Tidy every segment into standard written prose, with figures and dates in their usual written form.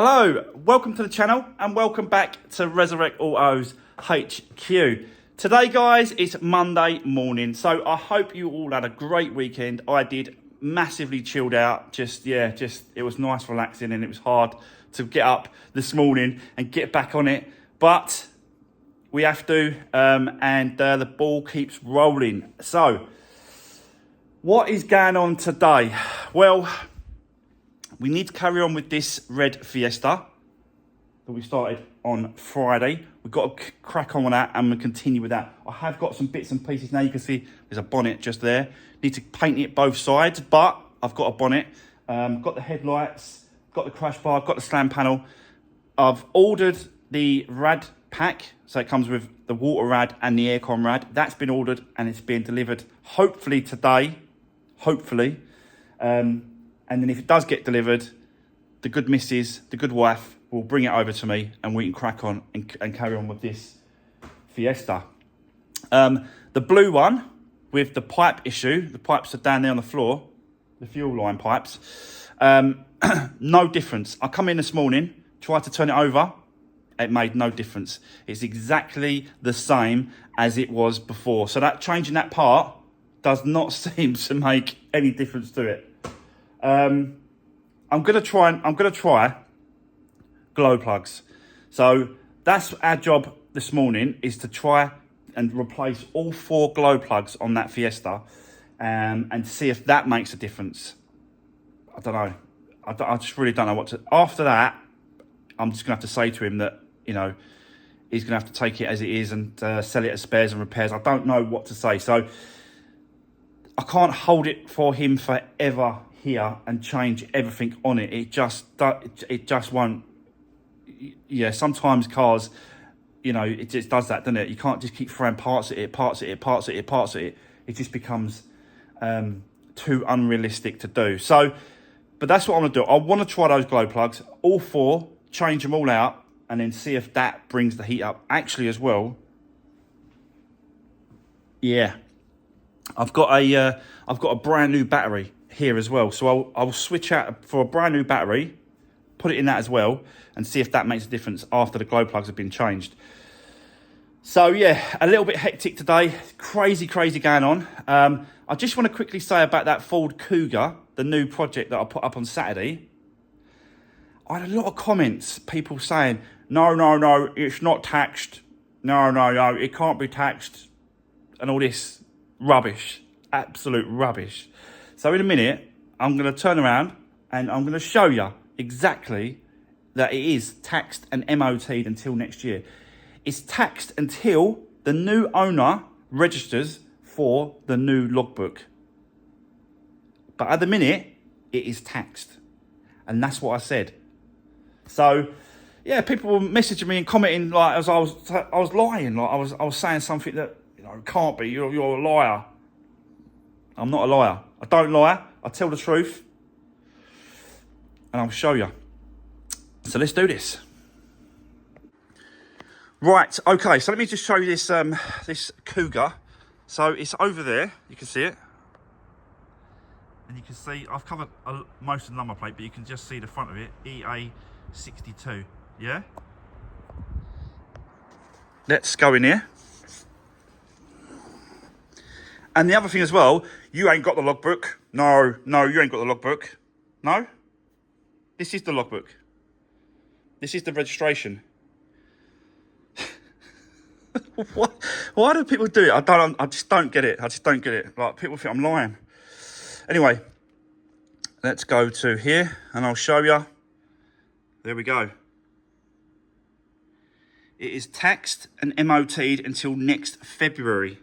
Hello, welcome to the channel and welcome back to Resurwreck Autos HQ. Today guys, it's Monday morning, so I hope you all had a great weekend. I did, massively chilled out, it was nice relaxing, and it was hard to get up this morning and get back on it, but we have to, and the ball keeps rolling. So, what is going on today? Well, we need to carry on with this red Fiesta that we started on Friday. We've got to crack on with that and we'll continue with that. I have got some bits and pieces now. You can see there's a bonnet just there. Need to paint it both sides, but I've got a bonnet. Got the headlights, got the crash bar, got the slam panel. I've ordered the rad pack, so it comes with the water rad and the aircon rad. That's been ordered and it's being delivered hopefully today. Hopefully. And then if it does get delivered, the good missus, the good wife, will bring it over to me and we can crack on and carry on with this Fiesta. The blue one with the pipe issue, the pipes are down there on the floor, the fuel line pipes. No difference. I come in this morning, tried to turn it over, it made no difference. It's exactly the same as it was before. So that changing that part does not seem to make any difference to it. I'm gonna try glow plugs. So that's our job this morning, is to try and replace all 4 glow plugs on that Fiesta, and see if that makes a difference. I don't know. I just really don't know what to. After that, I'm just gonna have to say to him that, you know, he's gonna have to take it as it is and sell it as spares and repairs. I don't know what to say. So I can't hold it for him forever here and change everything on it. It just won't. Yeah, sometimes cars, you know, it just does that, doesn't it? You can't just keep throwing parts at it. It just becomes too unrealistic to do. So, but that's what I'm gonna do. I want to try those glow plugs, all 4, change them all out, and then see if that brings the heat up. Actually, as well, yeah, I've got a brand new battery here as well, so I'll switch out for a brand new battery, put it in that as well, and see if that makes a difference after the glow plugs have been changed. So yeah, a little bit hectic today, crazy going on. I just want to quickly say about that Ford Cougar, the new project that I put up on Saturday. I had a lot of comments, people saying, no, it's not taxed, no, it can't be taxed, and all this rubbish, absolute rubbish. So in a minute, I'm going to turn around and I'm going to show you exactly that it is taxed and MOT'd until next year. It's taxed until the new owner registers for the new logbook. But at the minute, it is taxed. And that's what I said. So, yeah, people were messaging me and commenting like as I was lying. Like I was saying something that, you know, can't be. You're a liar. I'm not a liar. I don't lie. I tell the truth. And I'll show you. So let's do this. Right, okay, so let me just show you this this Cougar. So it's over there, you can see it. And you can see, I've covered most of the number plate, but you can just see the front of it, EA62, yeah? Let's go in here. And the other thing as well, you ain't got the logbook. No, you ain't got the logbook. No? This is the logbook. This is the registration. What? Why do people do it? I just don't get it. Like, people think I'm lying. Anyway, let's go to here and I'll show you. There we go. It is taxed and MOT'd until next February.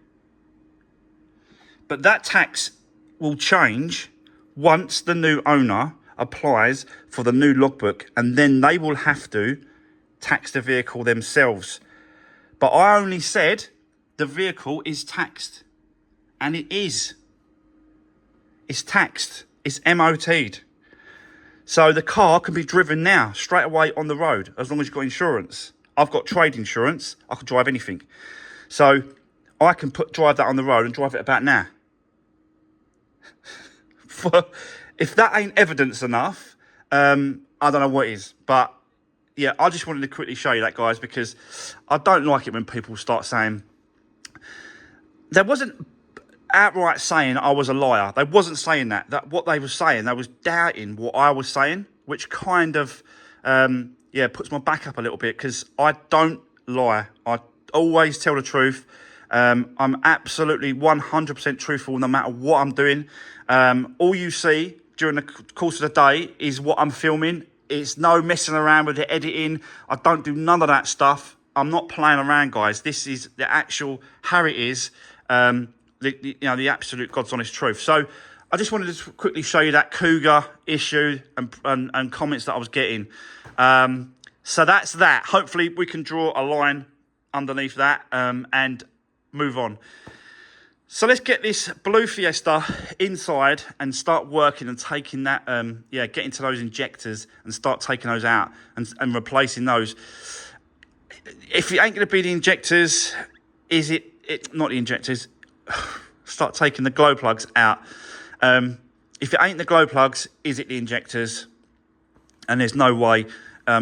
But that tax will change once the new owner applies for the new logbook, and then they will have to tax the vehicle themselves. But I only said the vehicle is taxed, and it is. It's taxed. It's MOT'd. So the car can be driven now, straight away on the road, as long as you've got insurance. I've got trade insurance. I can drive anything. So I can drive that on the road and drive it about now. If that ain't evidence enough, I don't know what is. But yeah, I just wanted to quickly show you that, guys, because I don't like it when people start saying... There wasn't outright saying I was a liar. They wasn't saying that. What they were saying, they was doubting what I was saying, which kind of, yeah, puts my back up a little bit, because I don't lie. I always tell the truth. I'm absolutely 100% truthful no matter what I'm doing. All you see during the course of the day is what I'm filming. It's no messing around with the editing. I don't do none of that stuff. I'm not playing around, guys. This is the actual, how it is, you know, the absolute God's honest truth. So I just wanted to quickly show you that cougar issue and comments that I was getting. So that's that. Hopefully we can draw a line underneath that and move on. So let's get this blue Fiesta inside and start working and taking that, yeah, get into those injectors and start taking those out and replacing those. If it ain't going to be the injectors, is it not the injectors? Start taking the glow plugs out. If it ain't the glow plugs, is it the injectors? And there's no way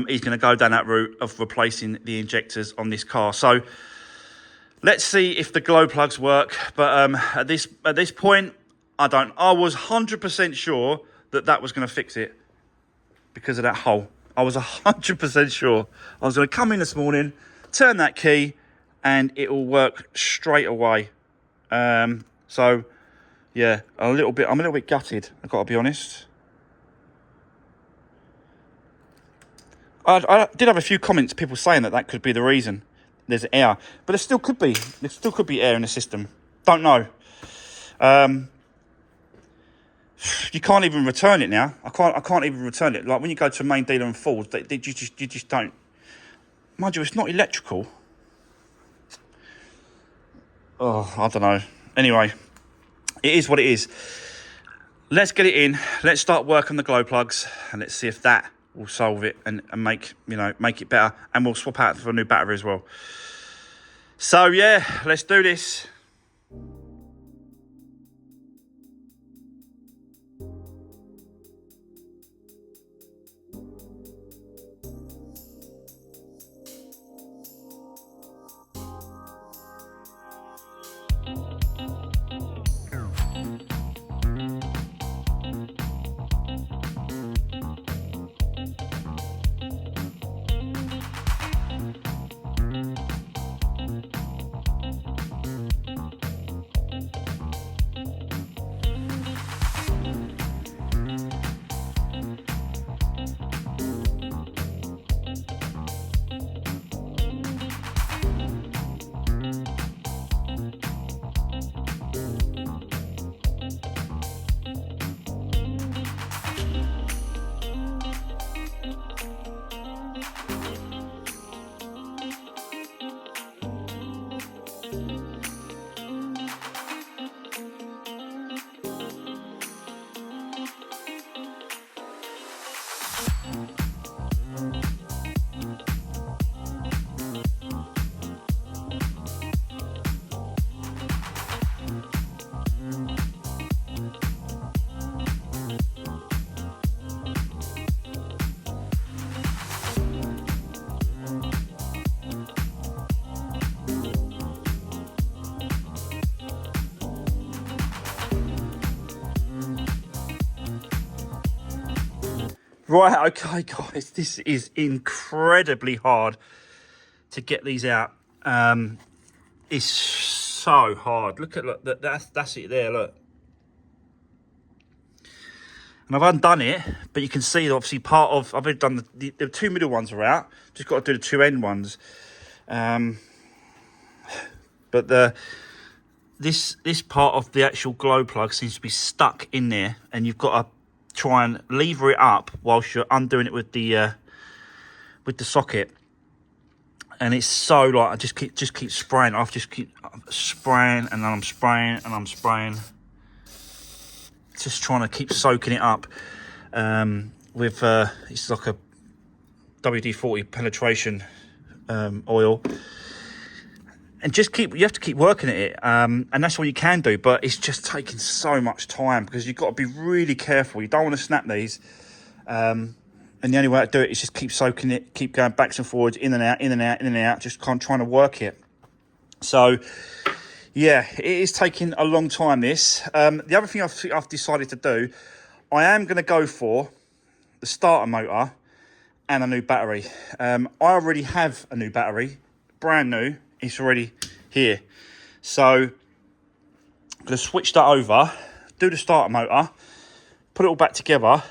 he's going to go down that route of replacing the injectors on this car. So let's see if the glow plugs work. But at this point, I don't. I was 100% sure that was going to fix it because of that hole. I was 100% sure. I was going to come in this morning, turn that key, and it will work straight away. So yeah, I'm a little bit gutted, I've got to be honest. I did have a few comments, people saying that could be the reason. There's air, but there still could be air in the system. Don't know. You can't even return it now. I can't even return it. Like when you go to a main dealer and Ford, you just don't. Mind you, it's not electrical. Oh, I don't know. Anyway, it is what it is. Let's get it in. Let's start working on the glow plugs, and let's see if that will solve it and make it better. And we'll swap out for a new battery as well. So yeah, let's do this. Right, okay, guys, this is incredibly hard to get these out. It's so hard. Look, that's it there, look. And I've undone it, but you can see, obviously, I've already done the two middle ones are out. Just got to do the two end ones. But this part of the actual glow plug seems to be stuck in there, and you've got to try and lever it up whilst you're undoing it with the socket. And it's so like I just keep spraying. I just keep spraying, and then I'm spraying, and I'm spraying. Just trying to keep soaking it up with it's like a WD-40 penetration oil. And you have to keep working at it, and that's all you can do. But it's just taking so much time because you've got to be really careful. You don't want to snap these. And the only way to do it is just keep soaking it, keep going backs and forwards, in and out, in and out, in and out, just kind of trying to work it. So, yeah, it is taking a long time, this. The other thing I've decided to do, I am going to go for the starter motor and a new battery. I already have a new battery, brand new. It's already here. So, I'm going to switch that over, do the starter motor, put it all back together,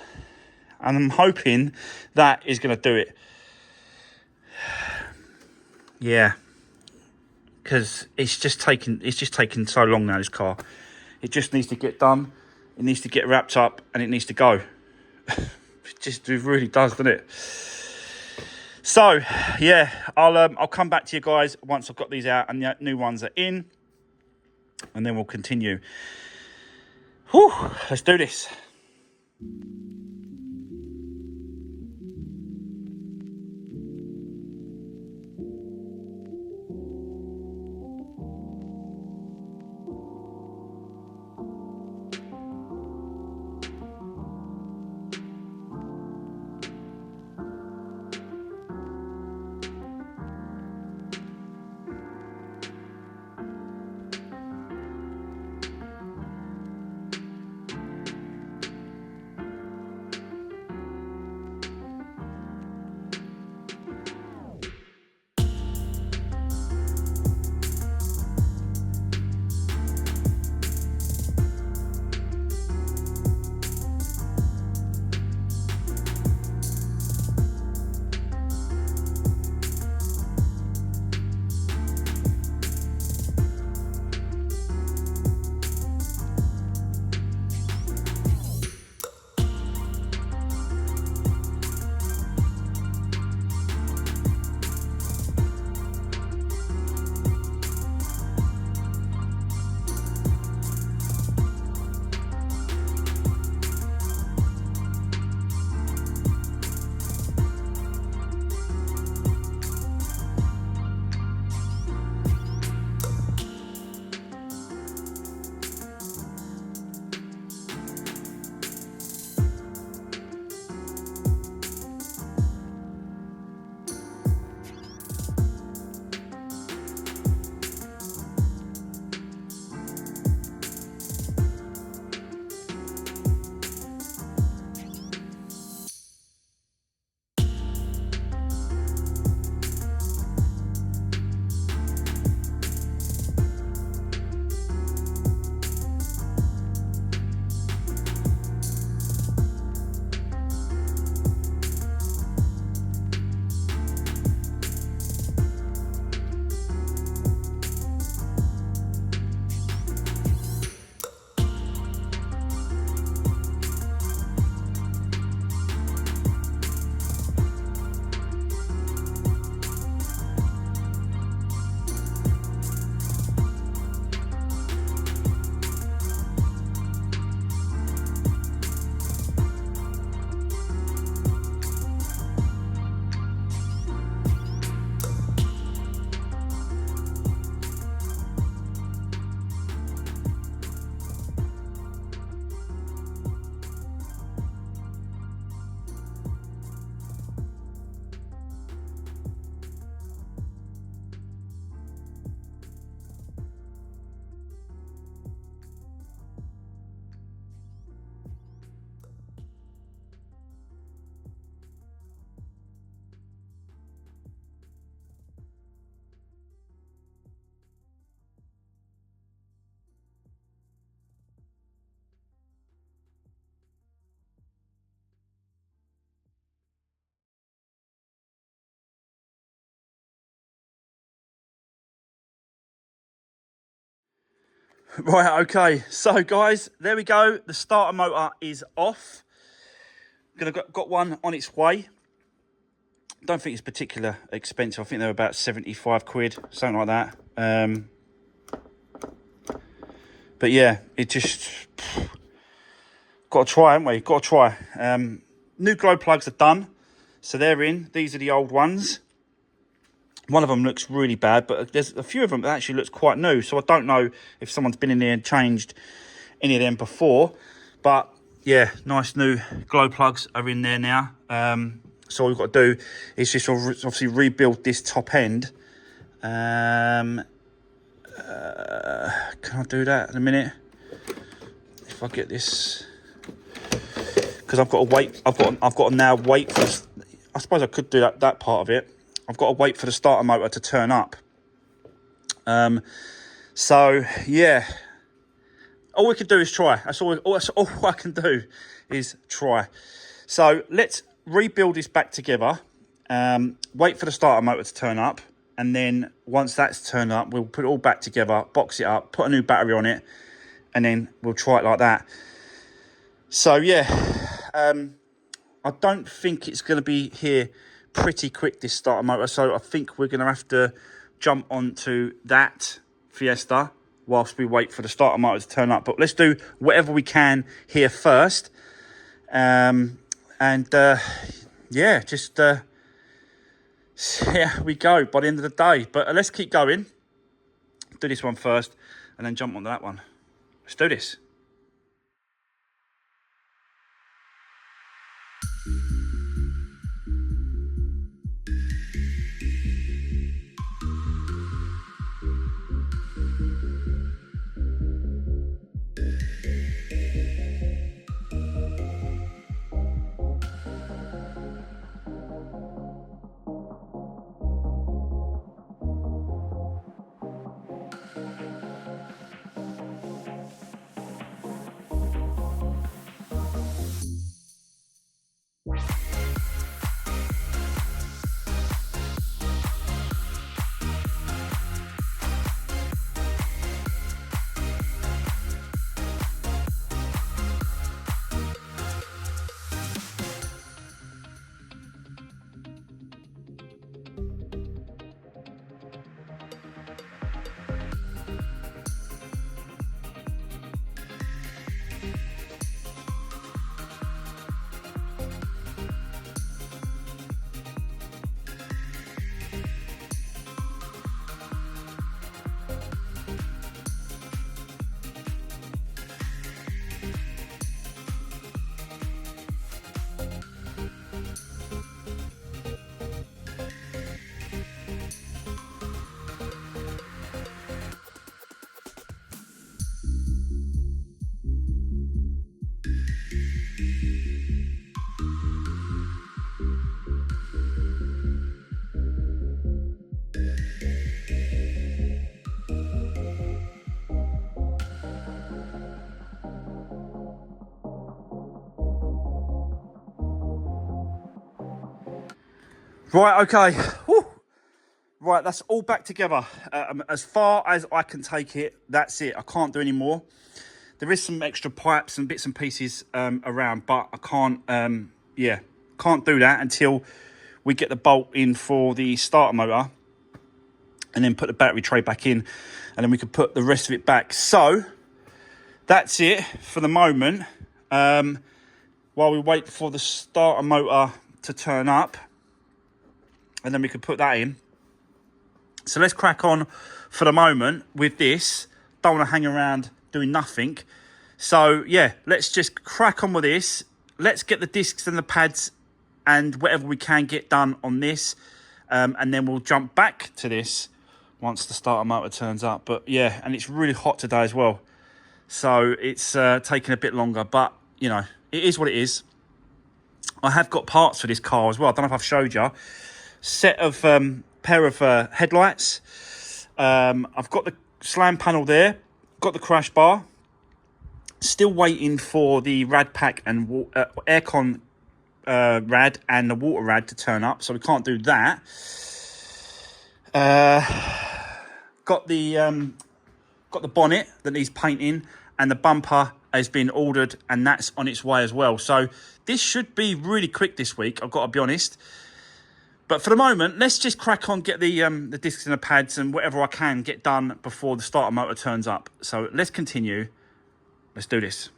and I'm hoping that is going to do it. Yeah, because it's just taking so long now, this car. It just needs to get done. It needs to get wrapped up, and it needs to go. It really does, doesn't it? So, yeah, I'll come back to you guys once I've got these out and the new ones are in, and then we'll continue. Whew, let's do this. Right, okay. So, guys, there we go. The starter motor is off. Got one on its way. Don't think it's particularly expensive. I think they're about 75 quid, something like that. But yeah, it just got to try, haven't we? Got to try. New glow plugs are done, so they're in. These are the old ones. One of them looks really bad, but there's a few of them that actually looks quite new. So I don't know if someone's been in there and changed any of them before. But yeah, nice new glow plugs are in there now. So all we've got to do is just obviously rebuild this top end. Can I do that in a minute? If I get this, because I've got to wait. I've got to now wait for. I suppose I could do that part of it. I've got to wait for the starter motor to turn up. So yeah, all we can do is try. That's all I can do is try. So let's rebuild this back together. Wait for the starter motor to turn up, and then once that's turned up, we'll put it all back together, box it up, put a new battery on it, and then we'll try it like that. So yeah, I don't think it's going to be here pretty quick, this starter motor. So I think we're going to have to jump onto that Fiesta whilst we wait for the starter motor to turn up. But let's do whatever we can here first. Yeah, just here we go by the end of the day. But let's keep going. Do this one first and then jump onto that one. Let's do this. Right, okay. Whew. Right, that's all back together. As far as I can take it, that's it. I can't do any more. There is some extra pipes and bits and pieces around, but I can't, can't do that until we get the bolt in for the starter motor and then put the battery tray back in, and then we can put the rest of it back. So that's it for the moment. While we wait for the starter motor to turn up, and then we can put that in. So let's crack on for the moment with this. Don't want to hang around doing nothing. So yeah, let's just crack on with this. Let's get the discs and the pads and whatever we can get done on this. And then we'll jump back to this once the starter motor turns up. But yeah, and it's really hot today as well. So it's taking a bit longer, but you know, it is what it is. I have got parts for this car as well. I don't know if I've showed you. Set of pair of headlights. I've got the slam panel there, got the crash bar. Still waiting for the rad pack and aircon rad and the water rad to turn up, so we can't do that. Got the bonnet that needs painting, and the bumper has been ordered and that's on its way as well. So this should be really quick this week, I've got to be honest. But for the moment, let's just crack on, get the discs and the pads and whatever I can get done before the starter motor turns up. So let's continue. Let's do this.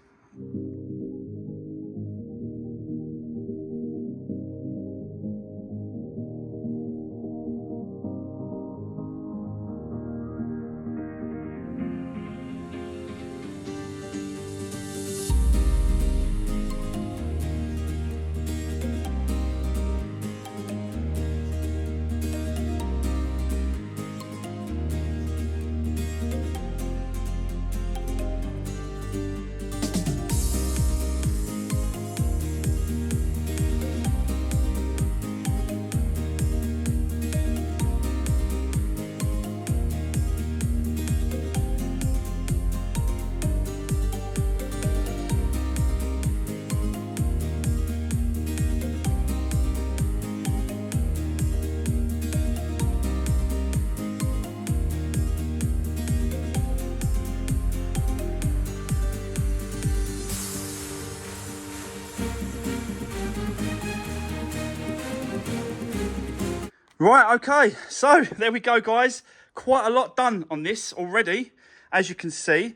Right, okay, so there we go, guys. Quite a lot done on this already, as you can see.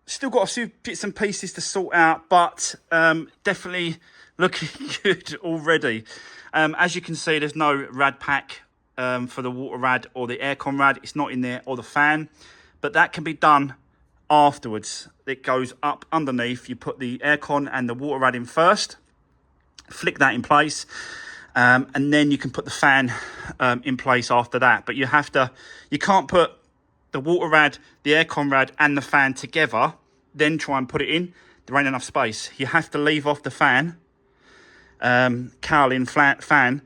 Still got a few bits and pieces to sort out, but definitely looking good already. As you can see, there's no rad pack for the water rad or the aircon rad. It's not in there, or the fan, but that can be done afterwards. It goes up underneath. You put the aircon and the water rad in first, flick that in place, and then you can put the fan in place after that. But you can't put the water rad, the aircon rad and the fan together, then try and put it in. There ain't enough space. You have to leave off the fan, cowling fan,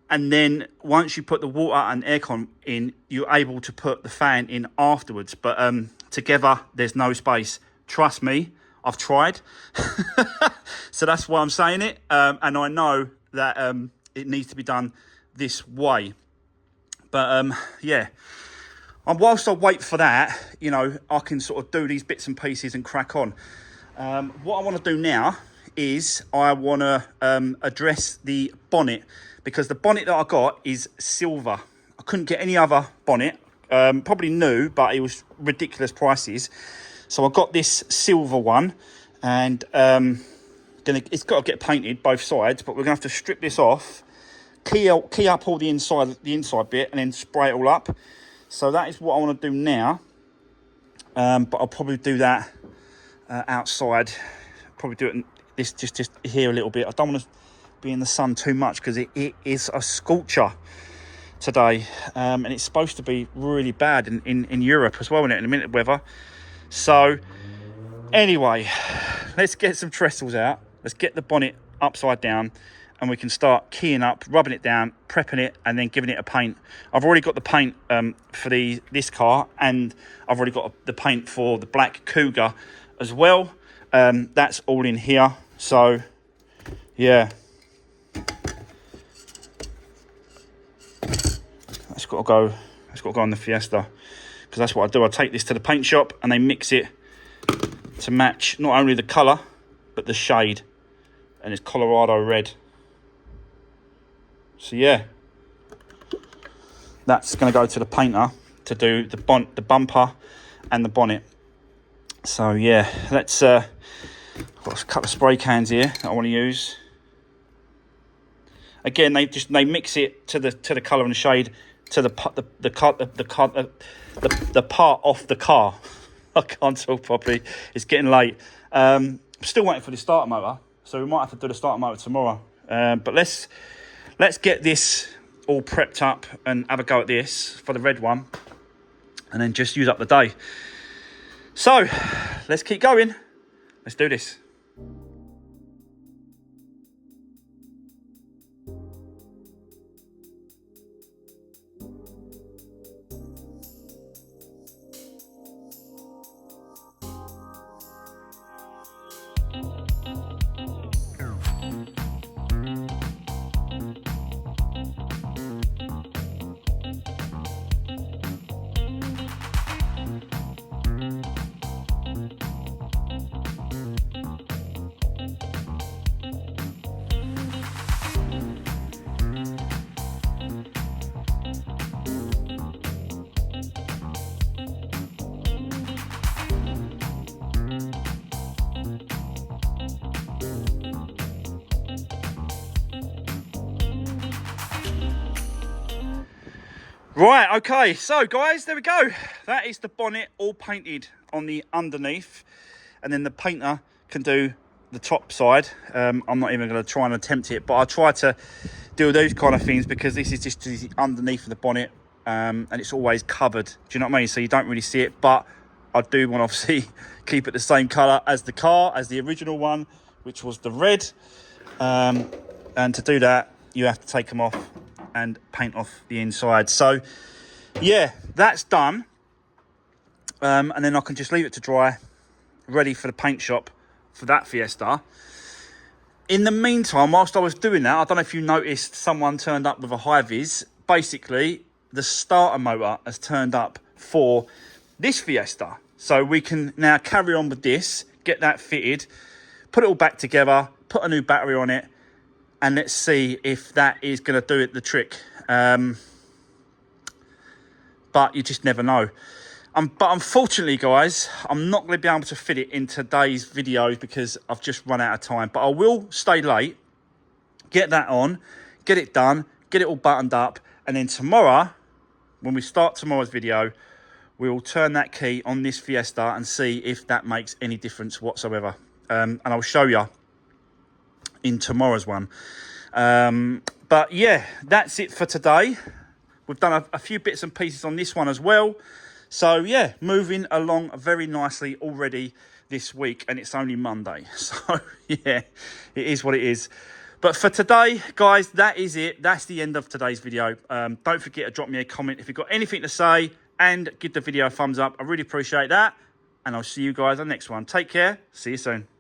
and then once you put the water and aircon in, you're able to put the fan in afterwards. But together, there's no space. Trust me, I've tried. So that's why I'm saying it. And I know that it needs to be done this way. But yeah, and whilst I wait for that, you know, I can sort of do these bits and pieces and crack on. What I want to do now is I want to address the bonnet, because the bonnet that I got is silver. I couldn't get any other bonnet, probably new, but it was ridiculous prices. So I got this silver one, and it's got to get painted both sides, but we're gonna have to strip this off, key up all the inside bit, and then spray it all up. So that is what I want to do now, but I'll probably do that outside. Probably do it just here a little bit. I don't want to be in the sun too much, because it is a scorcher today, and it's supposed to be really bad in Europe as well, isn't it, in the minute weather. So anyway, let's get some trestles out. Let's get the bonnet upside down, and we can start keying up, rubbing it down, prepping it, and then giving it a paint. I've already got the paint for this car, and I've already got the paint for the black Cougar as well. That's all in here. So yeah, that's got to go on the Fiesta, because that's what I do. I take this to the paint shop and they mix it to match not only the colour but the shade, and it's Colorado red. So yeah, that's going to go to the painter to do the bumper and the bonnet. So yeah, let's I've got a couple of spray cans here that I want to use. Again, they mix it to the colour and the shade, to the part off the car. I can't talk properly. It's getting late. I'm still waiting for the starter motor, so we might have to do the starter motor tomorrow. But let's get this all prepped up and have a go at this for the red one, and then just use up the day. So let's keep going. Let's do this. Right, okay, so guys, there we go. That is the bonnet all painted on the underneath, and then the painter can do the top side. I'm not even going to try and attempt it, but I try to do those kind of things because this is just the underneath of the bonnet, and it's always covered. Do you know what I mean? So you don't really see it, but I do want to obviously keep it the same colour as the car, as the original one, which was the red. And to do that, you have to take them off and paint off the inside. So yeah, that's done, and then I can just leave it to dry, ready for the paint shop for that Fiesta. In the meantime, whilst I was doing that, I don't know if you noticed, someone turned up with a high-vis. Basically, the starter motor has turned up for this Fiesta, so we can now carry on with this, get that fitted, put it all back together, put a new battery on it, and let's see if that is going to do it the trick. But you just never know. But unfortunately, guys, I'm not going to be able to fit it in today's videos because I've just run out of time. But I will stay late, get that on, get it done, get it all buttoned up. And then tomorrow, when we start tomorrow's video, we'll turn that key on this Fiesta and see if that makes any difference whatsoever. And I'll show you in tomorrow's one. But yeah, that's it for today. We've done a few bits and pieces on this one as well. So yeah, moving along very nicely already this week, and it's only Monday. So yeah, it is what it is. But for today, guys, that is it. That's the end of today's video. Don't forget to drop me a comment if you've got anything to say, and give the video a thumbs up. I really appreciate that. And I'll see you guys on the next one. Take care. See you soon.